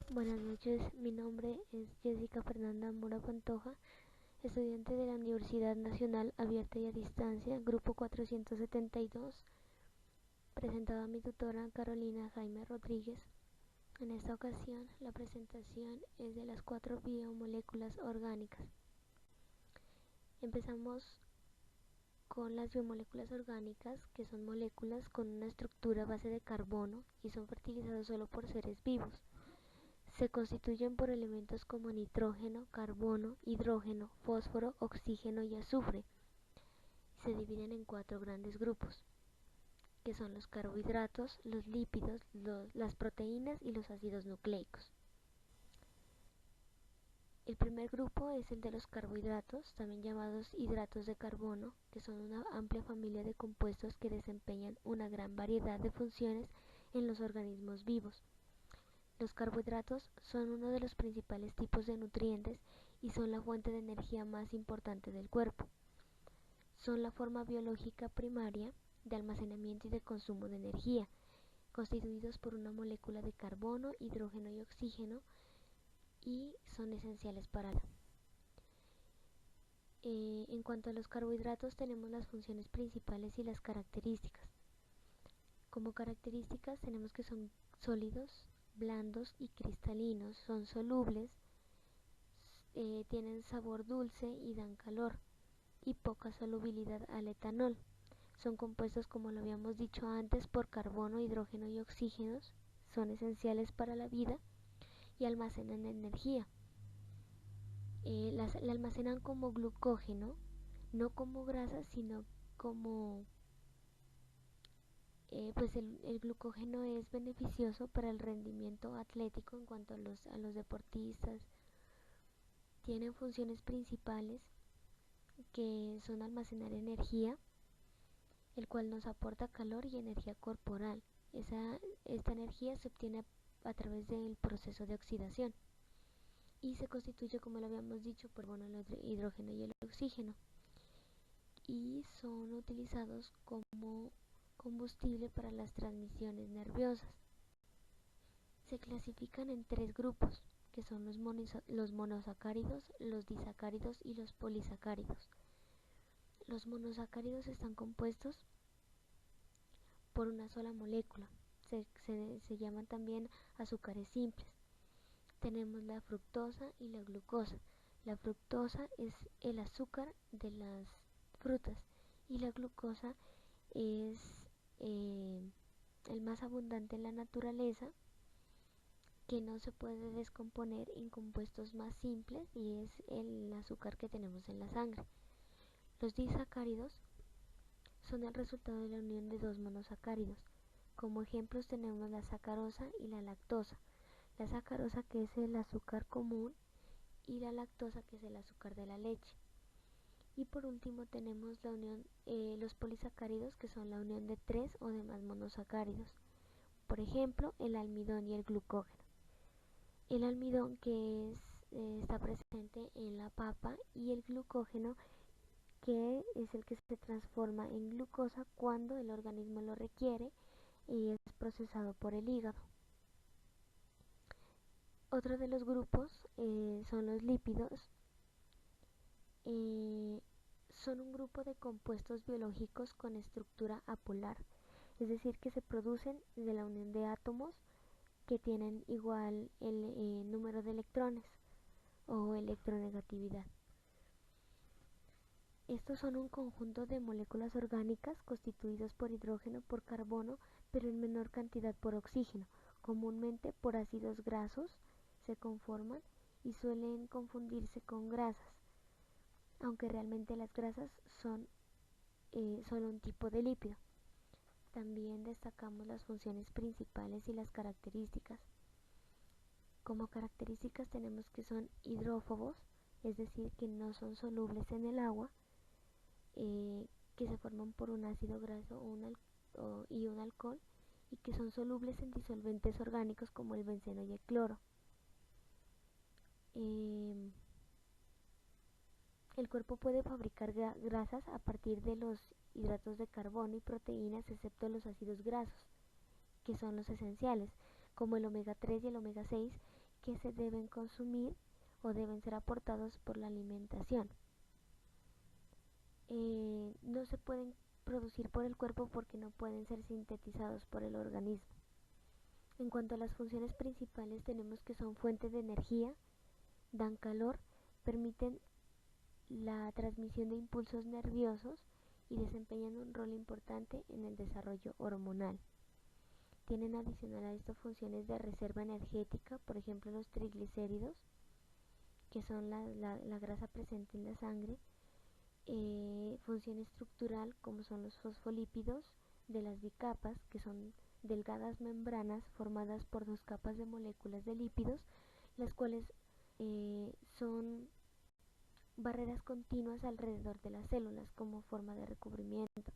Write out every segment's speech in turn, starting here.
Buenas noches, mi nombre es Jessica Fernanda Mora Pantoja, estudiante de la Universidad Nacional Abierta y a Distancia, Grupo 472, presentado a mi tutora Carolina Jaime Rodríguez. En esta ocasión, la presentación es de las 4 biomoléculas orgánicas. Empezamos con las biomoléculas orgánicas, que son moléculas con una estructura base de carbono y son fertilizadas solo por seres vivos. Se constituyen por elementos como nitrógeno, carbono, hidrógeno, fósforo, oxígeno y azufre. Se dividen en 4 grandes grupos, que son los carbohidratos, los lípidos, las proteínas y los ácidos nucleicos. El primer grupo es el de los carbohidratos, también llamados hidratos de carbono, que son una amplia familia de compuestos que desempeñan una gran variedad de funciones en los organismos vivos. Los carbohidratos son uno de los principales tipos de nutrientes y son la fuente de energía más importante del cuerpo. Son la forma biológica primaria de almacenamiento y de consumo de energía, constituidos por una molécula de carbono, hidrógeno y oxígeno, y son esenciales para la vida. En cuanto a los carbohidratos, tenemos las funciones principales y las características. Como características tenemos que son sólidos, blandos y cristalinos, son solubles, tienen sabor dulce y dan calor y poca solubilidad al etanol. Son compuestos, como lo habíamos dicho antes, por carbono, hidrógeno y oxígenos, son esenciales para la vida y almacenan energía. La almacenan como glucógeno, no como grasa, sino como pues el glucógeno es beneficioso para el rendimiento atlético en cuanto a los deportistas. Tienen funciones principales que son almacenar energía, el cual nos aporta calor y energía corporal. Esta energía se obtiene a través del proceso de oxidación y se constituye, como lo habíamos dicho, por el hidrógeno y el oxígeno, y son utilizados como combustible para las transmisiones nerviosas. Se clasifican en 3 grupos, que son los monosacáridos, los disacáridos y los polisacáridos. Los monosacáridos están compuestos por una sola molécula, se llaman también azúcares simples. Tenemos la fructosa y la glucosa. La fructosa es el azúcar de las frutas y la glucosa es el más abundante en la naturaleza, que no se puede descomponer en compuestos más simples, y es el azúcar que tenemos en la sangre. Los disacáridos son el resultado de la unión de 2 monosacáridos. Como ejemplos tenemos la sacarosa y la lactosa. La sacarosa, que es el azúcar común, y la lactosa, que es el azúcar de la leche. Y por último tenemos la unión, los polisacáridos, que son la unión de 3 o de más monosacáridos. Por ejemplo, el almidón y el glucógeno. El almidón, que está presente en la papa, y el glucógeno, que es el que se transforma en glucosa cuando el organismo lo requiere y es procesado por el hígado. Otro de los grupos son los lípidos. Son un grupo de compuestos biológicos con estructura apolar, es decir, que se producen de la unión de átomos que tienen igual el número de electrones o electronegatividad. Estos son un conjunto de moléculas orgánicas constituidas por hidrógeno, por carbono, pero en menor cantidad por oxígeno. Comúnmente por ácidos grasos se conforman y suelen confundirse con grasas, aunque realmente las grasas son solo un tipo de lípido. También destacamos las funciones principales y las características. Como características tenemos que son hidrófobos, es decir, que no son solubles en el agua, que se forman por un ácido graso y un alcohol, y que son solubles en disolventes orgánicos como el benceno y el cloro. El cuerpo puede fabricar grasas a partir de los hidratos de carbono y proteínas, excepto los ácidos grasos, que son los esenciales, como el omega 3 y el omega 6, que se deben consumir o deben ser aportados por la alimentación. No se pueden producir por el cuerpo porque no pueden ser sintetizados por el organismo. En cuanto a las funciones principales, tenemos que son fuente de energía, dan calor, permiten la transmisión de impulsos nerviosos y desempeñan un rol importante en el desarrollo hormonal. Tienen adicional a esto funciones de reserva energética, por ejemplo los triglicéridos, que son la grasa presente en la sangre, función estructural como son los fosfolípidos de las bicapas, que son delgadas membranas formadas por dos capas de moléculas de lípidos, las cuales son barreras continuas alrededor de las células como forma de recubrimiento.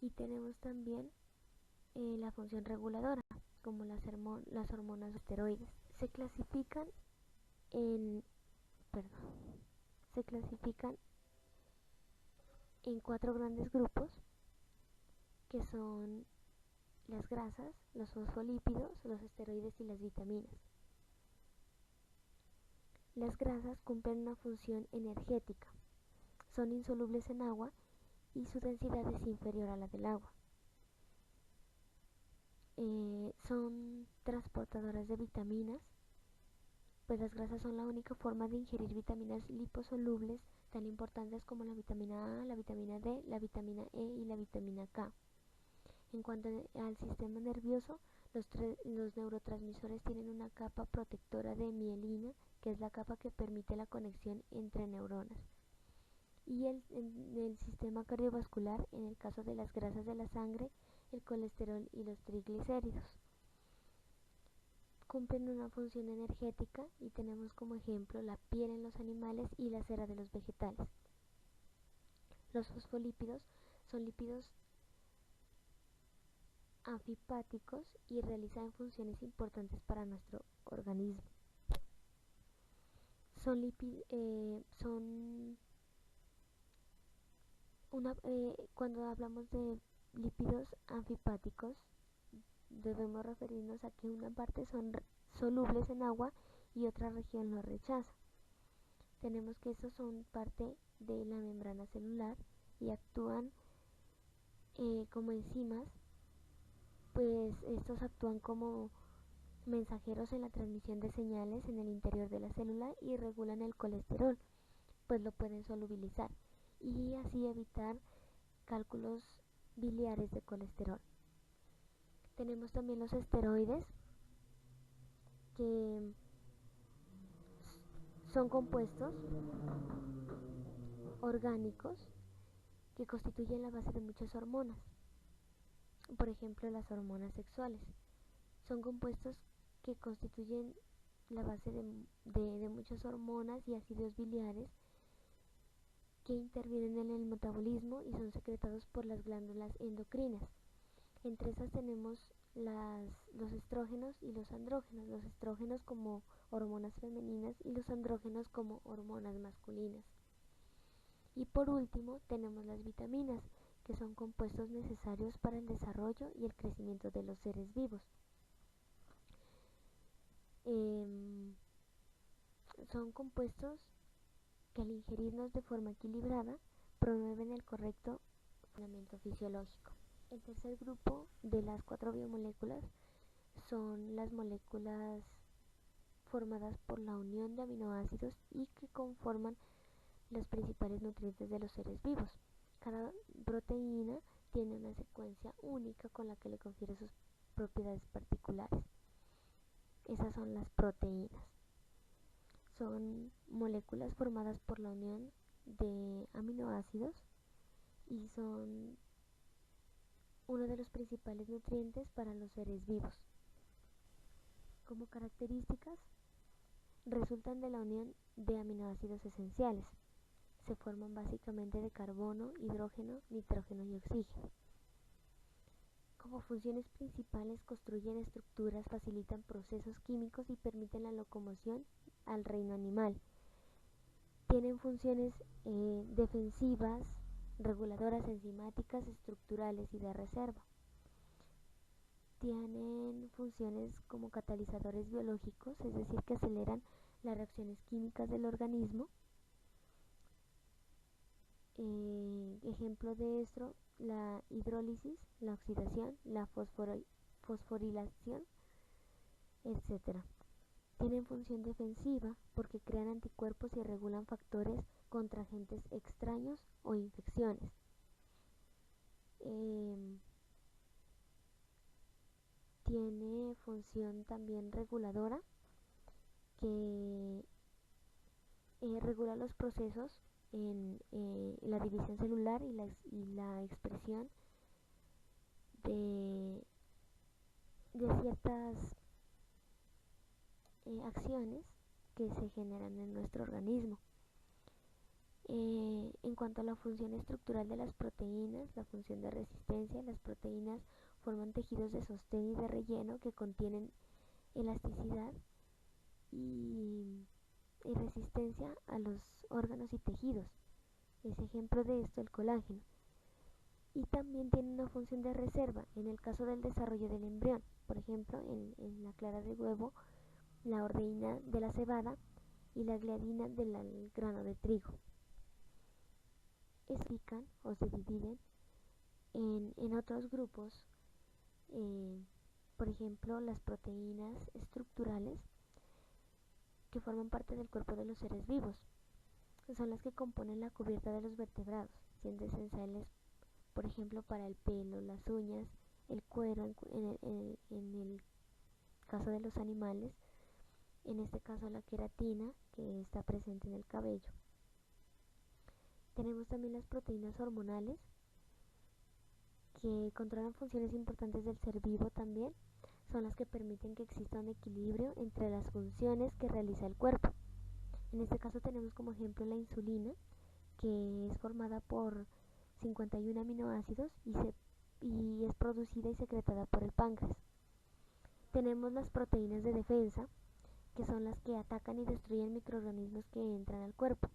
Y tenemos también la función reguladora, como las hormonas esteroides. Se clasifican en 4 grandes grupos, que son las grasas, los fosfolípidos, los esteroides y las vitaminas. Las grasas cumplen una función energética, son insolubles en agua y su densidad es inferior a la del agua. Son transportadoras de vitaminas, pues las grasas son la única forma de ingerir vitaminas liposolubles tan importantes como la vitamina A, la vitamina D, la vitamina E y la vitamina K. En cuanto al sistema nervioso, los neurotransmisores tienen una capa protectora de mielina, que es la capa que permite la conexión entre neuronas. Y en el sistema cardiovascular, en el caso de las grasas de la sangre, el colesterol y los triglicéridos. Cumplen una función energética y tenemos como ejemplo la piel en los animales y la cera de los vegetales. Los fosfolípidos son lípidos anfipáticos y realizan funciones importantes para nuestro organismo. Cuando hablamos de lípidos anfipáticos, debemos referirnos a que una parte son solubles en agua y otra región lo rechaza. Tenemos que estos son parte de la membrana celular y actúan como enzimas, pues estos actúan como mensajeros en la transmisión de señales en el interior de la célula y regulan el colesterol, pues lo pueden solubilizar y así evitar cálculos biliares de colesterol. Tenemos también los esteroides, que son compuestos orgánicos que constituyen la base de muchas hormonas, por ejemplo las hormonas sexuales. Son compuestos que constituyen la base de muchas hormonas y ácidos biliares que intervienen en el metabolismo y son secretados por las glándulas endocrinas. Entre esas tenemos los estrógenos y los andrógenos, los estrógenos como hormonas femeninas y los andrógenos como hormonas masculinas. Y por último tenemos las vitaminas, que son compuestos necesarios para el desarrollo y el crecimiento de los seres vivos. Son compuestos que al ingerirnos de forma equilibrada promueven el correcto funcionamiento fisiológico. El tercer grupo de las 4 biomoléculas son las moléculas formadas por la unión de aminoácidos y que conforman los principales nutrientes de los seres vivos. Cada proteína tiene una secuencia única con la que le confiere sus propiedades particulares. Esas son las proteínas. Son moléculas formadas por la unión de aminoácidos y son uno de los principales nutrientes para los seres vivos. Como características, resultan de la unión de aminoácidos esenciales. Se forman básicamente de carbono, hidrógeno, nitrógeno y oxígeno. Como funciones principales construyen estructuras, facilitan procesos químicos y permiten la locomoción al reino animal. Tienen funciones defensivas, reguladoras, enzimáticas, estructurales y de reserva. tienen funciones como catalizadores biológicos, es decir, que aceleran las reacciones químicas del organismo. Ejemplo de esto, la hidrólisis, la oxidación, la fosforilación, etc. Tienen función defensiva porque crean anticuerpos y regulan factores contra agentes extraños o infecciones. Tiene función también reguladora que regula los procesos en la división celular y la expresión de ciertas acciones que se generan en nuestro organismo. En cuanto a la función estructural de las proteínas, la función de resistencia, las proteínas forman tejidos de sostén y de relleno que contienen elasticidad y resistencia a los órganos y tejidos. Es ejemplo de esto el colágeno. Y también tiene una función de reserva en el caso del desarrollo del embrión. Por ejemplo, en la clara del huevo, la ordeína de la cebada y la gliadina del grano de trigo. Explican o se dividen en otros grupos, por ejemplo, las proteínas estructurales que forman parte del cuerpo de los seres vivos. Son las que componen la cubierta de los vertebrados, siendo esenciales, por ejemplo, para el pelo, las uñas, el cuero, en el caso de los animales, en este caso la queratina, que está presente en el cabello. Tenemos también las proteínas hormonales, que controlan funciones importantes del ser vivo también. Son las que permiten que exista un equilibrio entre las funciones que realiza el cuerpo. En este caso tenemos como ejemplo la insulina, que es formada por 51 aminoácidos y es producida y secretada por el páncreas. Tenemos las proteínas de defensa, que son las que atacan y destruyen microorganismos que entran al cuerpo.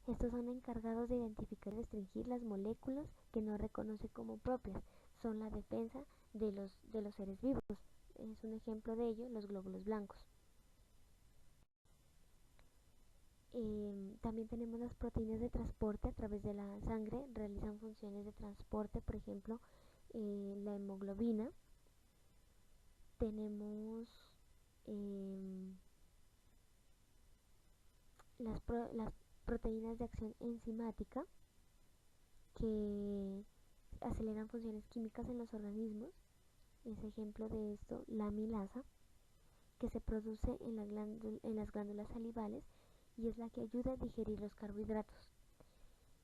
Estos son encargados de identificar y restringir las moléculas que no reconoce como propias. Son la defensa de los seres vivos. Es un ejemplo de ello los glóbulos blancos. También tenemos las proteínas de transporte a través de la sangre. Realizan funciones de transporte, por ejemplo, la hemoglobina. Tenemos las proteínas de acción enzimática, que aceleran funciones químicas en los organismos. Es ejemplo de esto la amilasa, que se produce en las glándulas salivales y es la que ayuda a digerir los carbohidratos.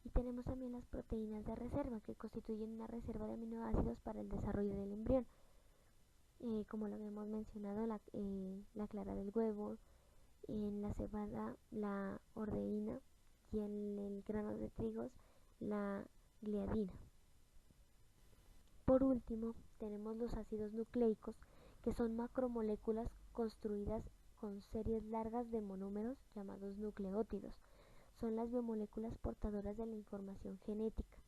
Y tenemos también las proteínas de reserva, que constituyen una reserva de aminoácidos para el desarrollo del embrión. Como lo habíamos mencionado, la clara del huevo, en la cebada la ordeína y en el grano de trigo la gliadina. Por último, tenemos los ácidos nucleicos, que son macromoléculas construidas con series largas de monómeros llamados nucleótidos. Son las biomoléculas portadoras de la información genética.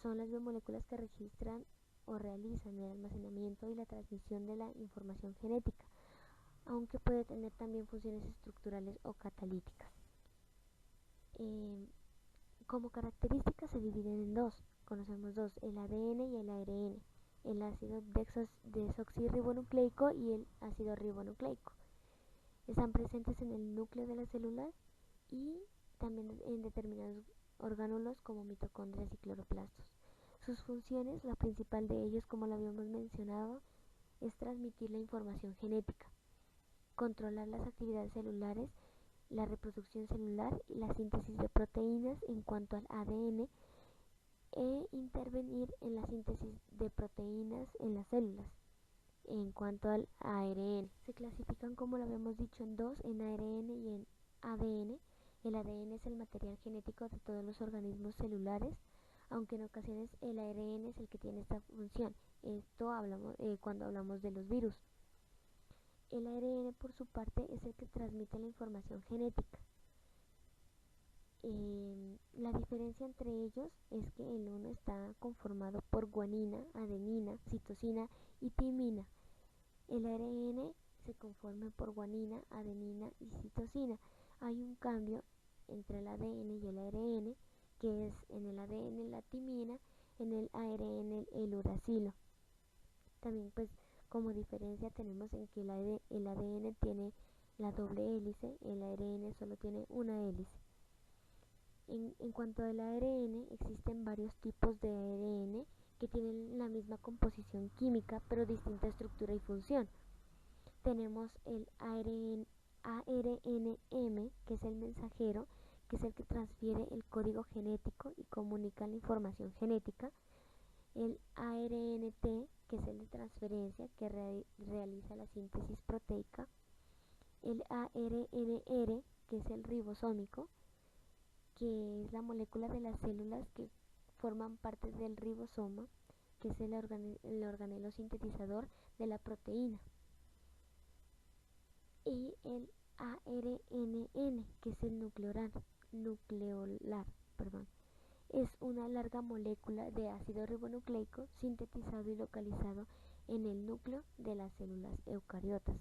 Son las biomoléculas que registran o realizan el almacenamiento y la transmisión de la información genética, aunque puede tener también funciones estructurales o catalíticas. Como características se dividen en dos. Conocemos dos: el ADN y el ARN, el ácido desoxirribonucleico y el ácido ribonucleico. Están presentes en el núcleo de las células y también en determinados orgánulos como mitocondrias y cloroplastos. Sus funciones, la principal de ellos, como lo habíamos mencionado, es transmitir la información genética, controlar las actividades celulares, la reproducción celular y la síntesis de proteínas en cuanto al ADN, e intervenir en la síntesis de proteínas en las células. En cuanto al ARN, se clasifican, como lo habíamos dicho, en dos: en ARN y en ADN. El ADN es el material genético de todos los organismos celulares, aunque en ocasiones el ARN es el que tiene esta función. Esto hablamos cuando hablamos de los virus. El ARN, por su parte, es el que transmite la información genética. La diferencia entre ellos es que el uno está conformado por guanina, adenina, citosina y timina. El ARN se conforma por guanina, adenina y citosina. Hay un cambio entre el ADN y el ARN, que es en el ADN la timina, en el ARN el uracilo. También pues como diferencia tenemos en que el ADN tiene la doble hélice, el ARN solo tiene una hélice. En cuanto al ARN, existen varios tipos de ARN que tienen la misma composición química pero distinta estructura y función. Tenemos el ARNM, que es el mensajero, que es el que transfiere el código genético y comunica la información genética. El ARNT, que es el de transferencia, que realiza la síntesis proteica. El ARNR, que es el ribosómico, que es la molécula de las células que forman parte del ribosoma, que es el organelo sintetizador de la proteína. Y el ARNN, que es el nucleolar, es una larga molécula de ácido ribonucleico sintetizado y localizado en el núcleo de las células eucariotas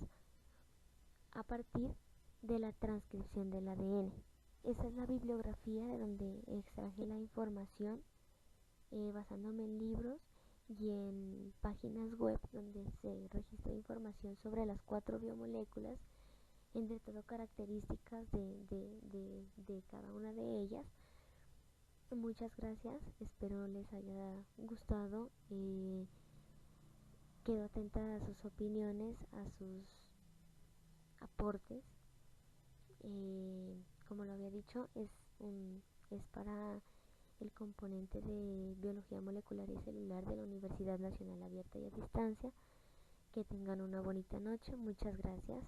a partir de la transcripción del ADN. Esa es la bibliografía de donde extraje la información, basándome en libros y en páginas web donde se registra información sobre las 4 biomoléculas, entre todo características de cada una de ellas. Muchas gracias, espero les haya gustado. Quedo atenta a sus opiniones, a sus aportes. Como lo había dicho, es para el componente de Biología Molecular y Celular de la Universidad Nacional Abierta y a Distancia. Que tengan una bonita noche. Muchas gracias.